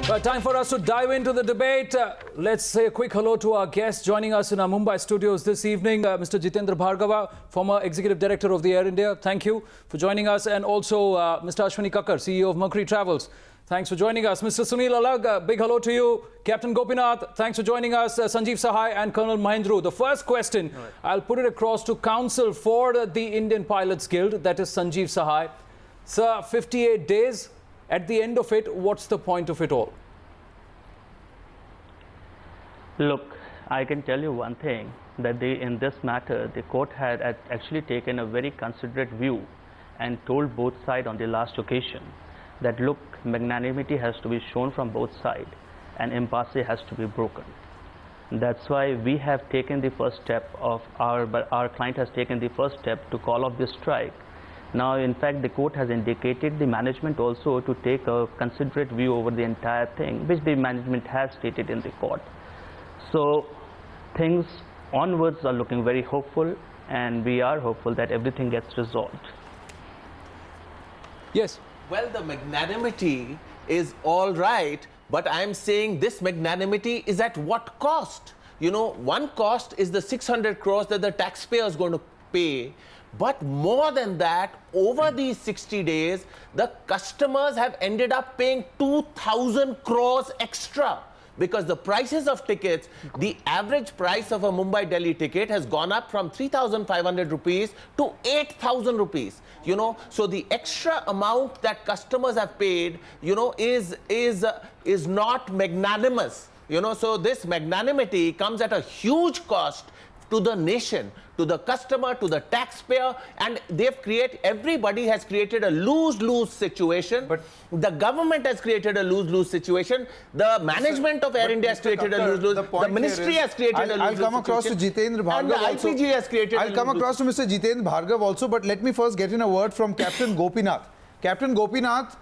Time for us to dive into the debate. Let's say a quick hello to our guest joining us in our Mumbai studios this evening, Mr. Jitendra Bhargava, former Executive Director of the Air India. Thank you for joining us. And also Mr. Ashwini Kakkar, CEO of Mercury Travels. Thanks for joining us. Mr. Sunil Alag, big hello to you. Captain Gopinath, thanks for joining us. Sanjeev Sahai and Colonel Mahendru. The first question, I'll put it across to counsel for the Indian Pilots Guild, that is Sanjeev Sahai. Sir, 58 days. At the end of it, what's the point of it all? Look, I can tell you one thing, that in this matter, the court had actually taken a very considerate view and told both sides on the last occasion that, look, magnanimity has to be shown from both sides and impasse has to be broken. That's why we have taken the first step of our client has taken the first step to call off this strike. Now, in fact, the court has indicated the management also to take a considerate view over the entire thing, which the management has stated in the court. So, things onwards are looking very hopeful, and we are hopeful that everything gets resolved. Yes. Well, the magnanimity is all right, but I'm saying this magnanimity is at what cost? You know, one cost is the 600 crores that the taxpayer is going to pay. But more than that, over these 60 days, the customers have ended up paying 2,000 crores extra. Because the prices of tickets, the average price of a Mumbai-Delhi ticket has gone up from 3,500 rupees to 8,000 rupees. You know, so the extra amount that customers have paid, you know, is not magnanimous. You know, so this magnanimity comes at a huge cost to the nation, to the customer, to the taxpayer, and everybody has created a lose-lose situation. But the government has created a lose-lose situation. The management of Air India has created a lose-lose. The ministry has created a lose-lose situation. I'll come across to Jitendra Bhargava and the also. IPG has created I'll come across to Mr. Jitendra Bhargava also, but let me first get in a word from Captain Gopinath. Captain Gopinath,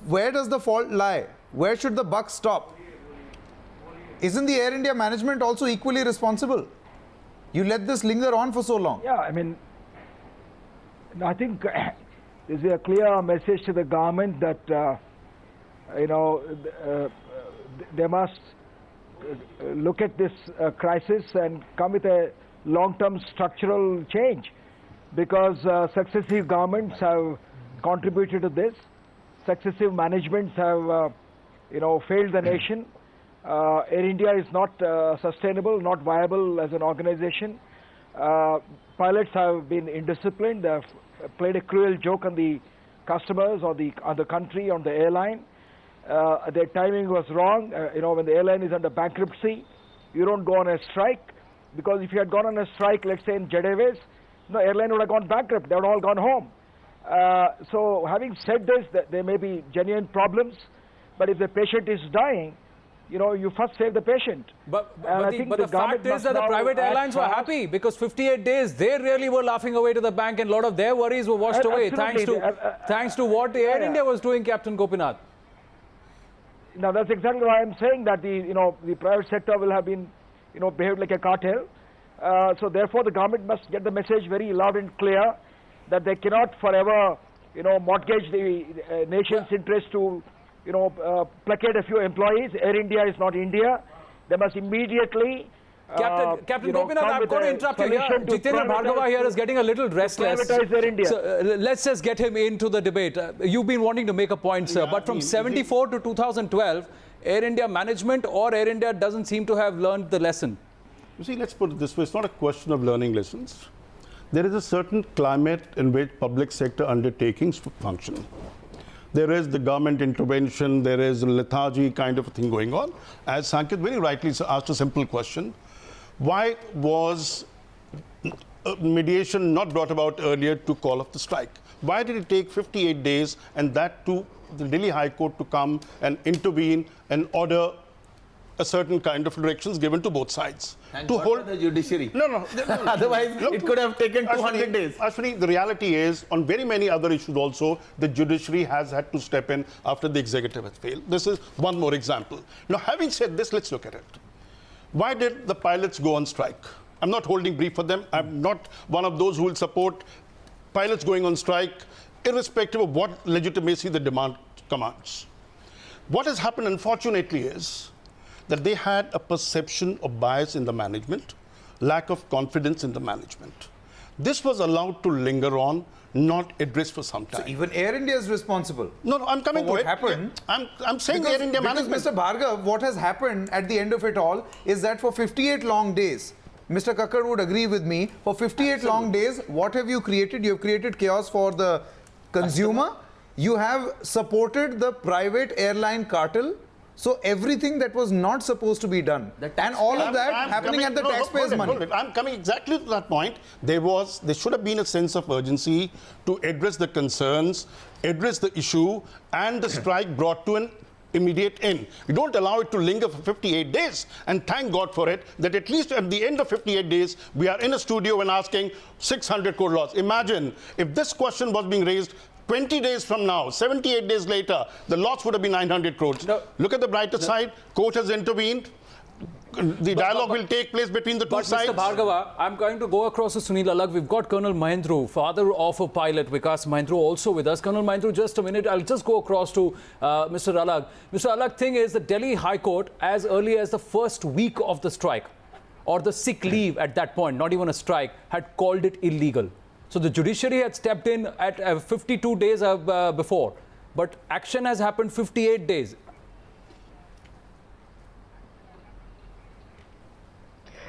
where does the fault lie? Where should the buck stop? Isn't the Air India management also equally responsible? You let this linger on for so long. Yeah, I mean, I think there's a clear message to the government that, they must look at this crisis and come with a long-term structural change, because successive governments have contributed to this. Successive managements have, failed the nation. Air India is not sustainable, not viable as an organization. Pilots have been indisciplined. They have played a cruel joke on the customers or on the country, on the airline. Their timing was wrong. When the airline is under bankruptcy, you don't go on a strike, because if you had gone on a strike, let's say in Jet Airways, the airline would have gone bankrupt. They would all gone home. So having said this, there may be genuine problems, but if the patient is dying, you first save the patient. But the fact is that the private airlines were happy, because 58 days, they really were laughing away to the bank, and a lot of their worries were washed away thanks to what the Air India was doing, Captain Gopinath. Now, that's exactly why I'm saying that the private sector will have been, behaved like a cartel. So therefore, the government must get the message very loud and clear that they cannot forever, mortgage the nation's interest to placate a few employees. Air India is not India. They must immediately... Captain Gopinath, I'm going to interrupt you here. Jitendra Bhargava here is getting a little restless. Air India. So, let's just get him into the debate. You've been wanting to make a point, sir, but from 74 to 2012, Air India management or Air India doesn't seem to have learned the lesson. You see, let's put it this way. It's not a question of learning lessons. There is a certain climate in which public sector undertakings function. There is the government intervention, there is a lethargy kind of a thing going on. As Sankit very rightly asked a simple question, why was mediation not brought about earlier to call off the strike? Why did it take 58 days and that to the Delhi High Court to come and intervene and order a certain kind of directions given to both sides? And to hold the judiciary. No. Otherwise, it could have taken 200 days. Ashwini, the reality is, on very many other issues also, the judiciary has had to step in after the executive has failed. This is one more example. Now, having said this, let's look at it. Why did the pilots go on strike? I'm not holding brief for them. I'm not one of those who will support pilots going on strike, irrespective of what legitimacy the demand commands. What has happened, unfortunately, is that they had a perception of bias in the management, lack of confidence in the management. This was allowed to linger on, not addressed for some time. So even Air India is responsible. No, I'm coming for what to it. happened. I'm saying Air India management. Because Mr. Bhargav, what has happened at the end of it all is that for 58 long days, Mr. Kakkar would agree with me, for 58 long days, what have you created? You have created chaos for the consumer. You have supported the private airline cartel. So everything that was not supposed to be done, and all of that happening at the taxpayers' money. I'm coming exactly to that point. There should have been a sense of urgency to address the concerns, address the issue, and the strike brought to an immediate end. You don't allow it to linger for 58 days, and thank God for it, that at least at the end of 58 days, we are in a studio and asking 600 crore loss. Imagine if this question was being raised 20 days from now, 78 days later, the loss would have been 900 crores. No, look at the brighter side. Court has intervened. The dialogue will take place between the two sides. Mr. Bhargava, I'm going to go across to Sunil Alag. We've got Colonel Mahindru, father of a pilot, Vikas Mahindru, also with us. Colonel Mahindru, just a minute. I'll just go across to Mr. Alag. Mr. Alag, thing is, the Delhi High Court, as early as the first week of the strike, or the sick leave at that point, not even a strike, had called it illegal. So the judiciary had stepped in at 52 days before, but action has happened 58 days.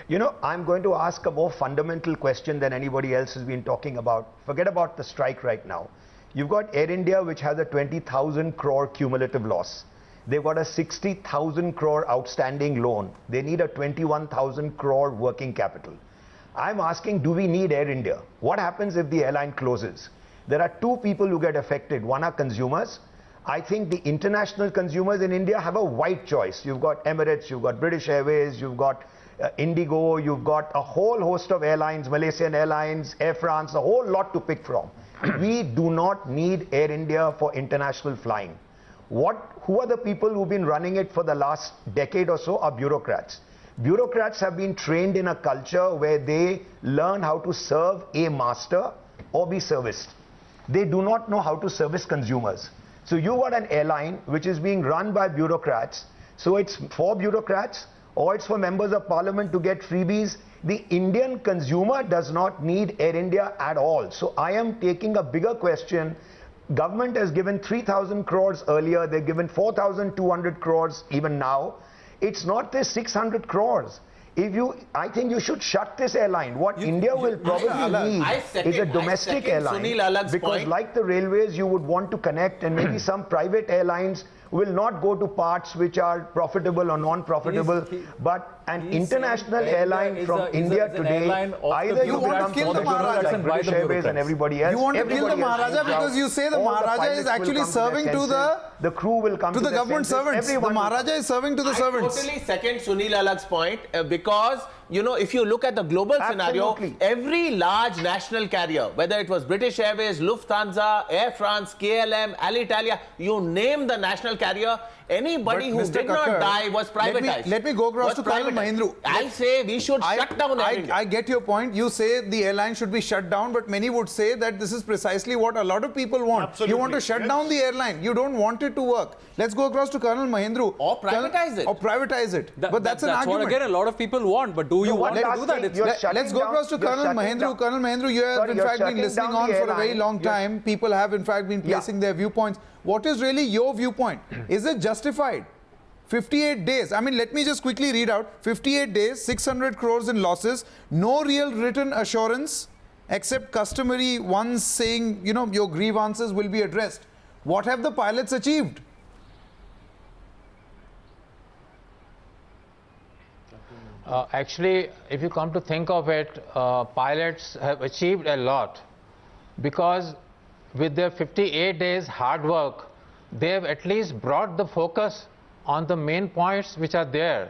You know, I'm going to ask a more fundamental question than anybody else has been talking about. Forget about the strike right now. You've got Air India, which has a 20,000 crore cumulative loss. They've got a 60,000 crore outstanding loan. They need a 21,000 crore working capital. I'm asking, do we need Air India? What happens if the airline closes? There are two people who get affected. One are consumers. I think the international consumers in India have a wide choice. You've got Emirates, you've got British Airways, you've got Indigo, you've got a whole host of airlines, Malaysian Airlines, Air France, a whole lot to pick from. We do not need Air India for international flying. Who are the people who've been running it for the last decade or so? Are bureaucrats. Bureaucrats have been trained in a culture where they learn how to serve a master or be serviced. They do not know how to service consumers. So you got an airline which is being run by bureaucrats. So it's for bureaucrats or it's for members of parliament to get freebies. The Indian consumer does not need Air India at all. So I am taking a bigger question. Government has given 3,000 crores earlier. They've given 4,200 crores even now. It's not this 600 crores. I think you should shut this airline. What India will probably need is a domestic airline. Because like the railways, you would want to connect, and maybe some private airlines will not go to parts which are profitable or non-profitable. But an international airline from India today, either you become kill the Maharaja like British Airways and everybody else. You want to kill the Maharaja because you say the Maharaja is actually serving to the crew will come to the government servants. The Maharaja is serving to the servants. I totally second Sunil Alag's point because, you know, if you look at the global scenario, every large national carrier, whether it was British Airways, Lufthansa, Air France, KLM, Alitalia, you name the national carrier, anybody who did not die was privatized. Let me go across to Colonel Mahindru. I say we should shut down Air India. I get your point. You say the airline should be shut down, but many would say that this is precisely what a lot of people want. Absolutely. You want to shut down the airline. You don't want it to work. Let's go across to Colonel Mahindru. Or privatize it. Or privatize it. But that's an argument. What again a lot of people want. But do you want to do that? Let's go across to Colonel Mahindru. Colonel Mahindru, you have in fact been listening on for a very long time. People have in fact been placing their viewpoints. What is really your viewpoint? Is it justified? 58 days. I mean, let me just quickly read out. 58 days, 600 crores in losses, no real written assurance except customary ones saying, you know, your grievances will be addressed. What have the pilots achieved? Actually, if you come to think of it, pilots have achieved a lot because with their 58 days hard work, they have at least brought the focus on the main points which are there.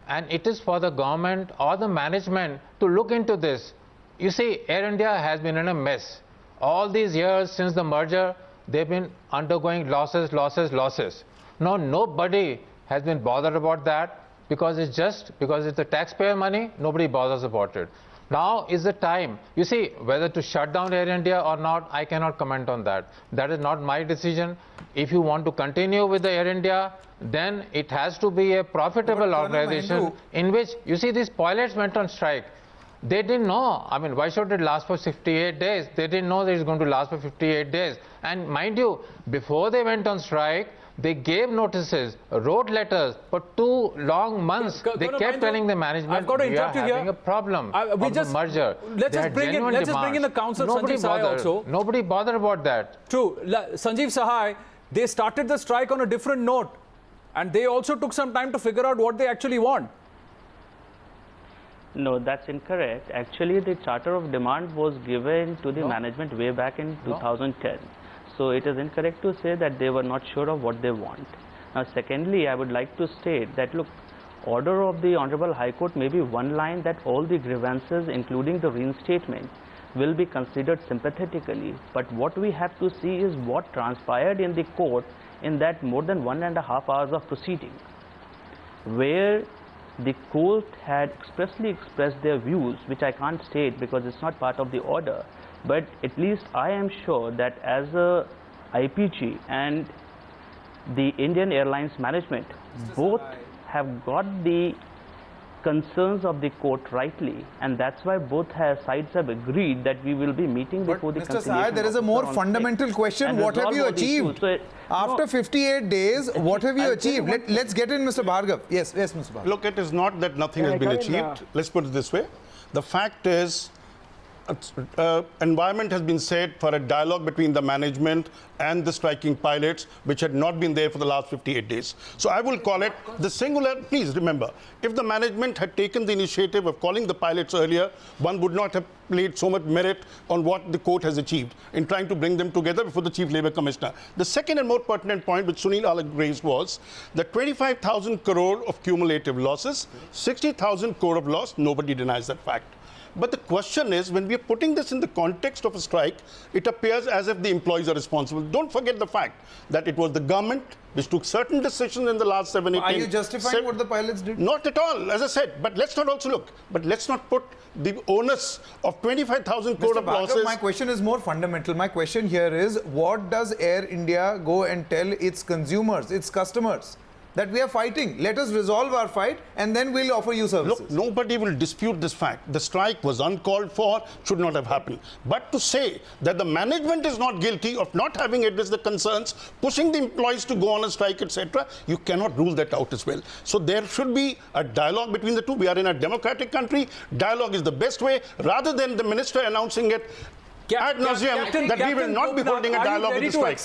And it is for the government or the management to look into this. You see, Air India has been in a mess. All these years since the merger, they've been undergoing losses, losses, losses. Now, nobody has been bothered about that because it's the taxpayer money, nobody bothers about it. Now is the time. You see, whether to shut down Air India or not, I cannot comment on that. That is not my decision. If you want to continue with the Air India, then it has to be a profitable organization in which, you see, these pilots went on strike. They didn't know. I mean, why should it last for 58 days? They didn't know that it's going to last for 58 days. And mind you, before they went on strike, they gave notices, wrote letters for 2 long months. They kept telling the management, I've got to interrupt we are you having here. a problem of the merger. Let's just bring in the council, Nobody Sanjeev Sahai bothered. also. Nobody bothered about that. True. Sanjeev Sahai, they started the strike on a different note. And they also took some time to figure out what they actually want. No, that's incorrect. Actually, the charter of demand was given to the management way back in 2010. So it is incorrect to say that they were not sure of what they want. Now, secondly, I would like to state that, look, order of the Honorable High Court may be one line that all the grievances, including the reinstatement, will be considered sympathetically. But what we have to see is what transpired in the court in that more than 1.5 hours of proceeding, where the court had expressly expressed their views, which I can't state because it's not part of the order. But at least I am sure that as a IPG and the Indian Airlines management both have got the concerns of the court rightly, and that's why both sides have agreed that we will be meeting before the Mr. conciliation Sahai, there is a more fundamental question. What have you achieved? After 58 days, what have you achieved? Let's get in, Mr. Bhargav. Yes, Mr. Bhargav. Look, it is not that nothing has been achieved. Let's put it this way. The fact is, environment has been set for a dialogue between the management and the striking pilots, which had not been there for the last 58 days. So I will call it the singular. Please remember, if the management had taken the initiative of calling the pilots earlier, one would not have laid so much merit on what the court has achieved in trying to bring them together before the Chief Labour Commissioner. The second and more pertinent point which Sunil Alagh raised was the 25,000 crore of cumulative losses, 60,000 crore of loss. Nobody denies that fact. But the question is, when we are putting this in the context of a strike, it appears as if the employees are responsible. Don't forget the fact that it was the government which took certain decisions in the last 7, 8 Are you justifying what the pilots did? Not at all, as I said. But let's not also look. But let's not put the onus of 25,000 crore of losses. My question is more fundamental. My question here is, what does Air India go and tell its consumers, its customers? That we are fighting. Let us resolve our fight and then we'll offer you services. Look, nobody will dispute this fact. The strike was uncalled for, should not have happened. But to say that the management is not guilty of not having addressed the concerns, pushing the employees to go on a strike, etc., you cannot rule that out as well. So there should be a dialogue between the two. We are in a democratic country. Dialogue is the best way, rather than the minister announcing it ad nauseum that we will not be holding a dialogue with the strike.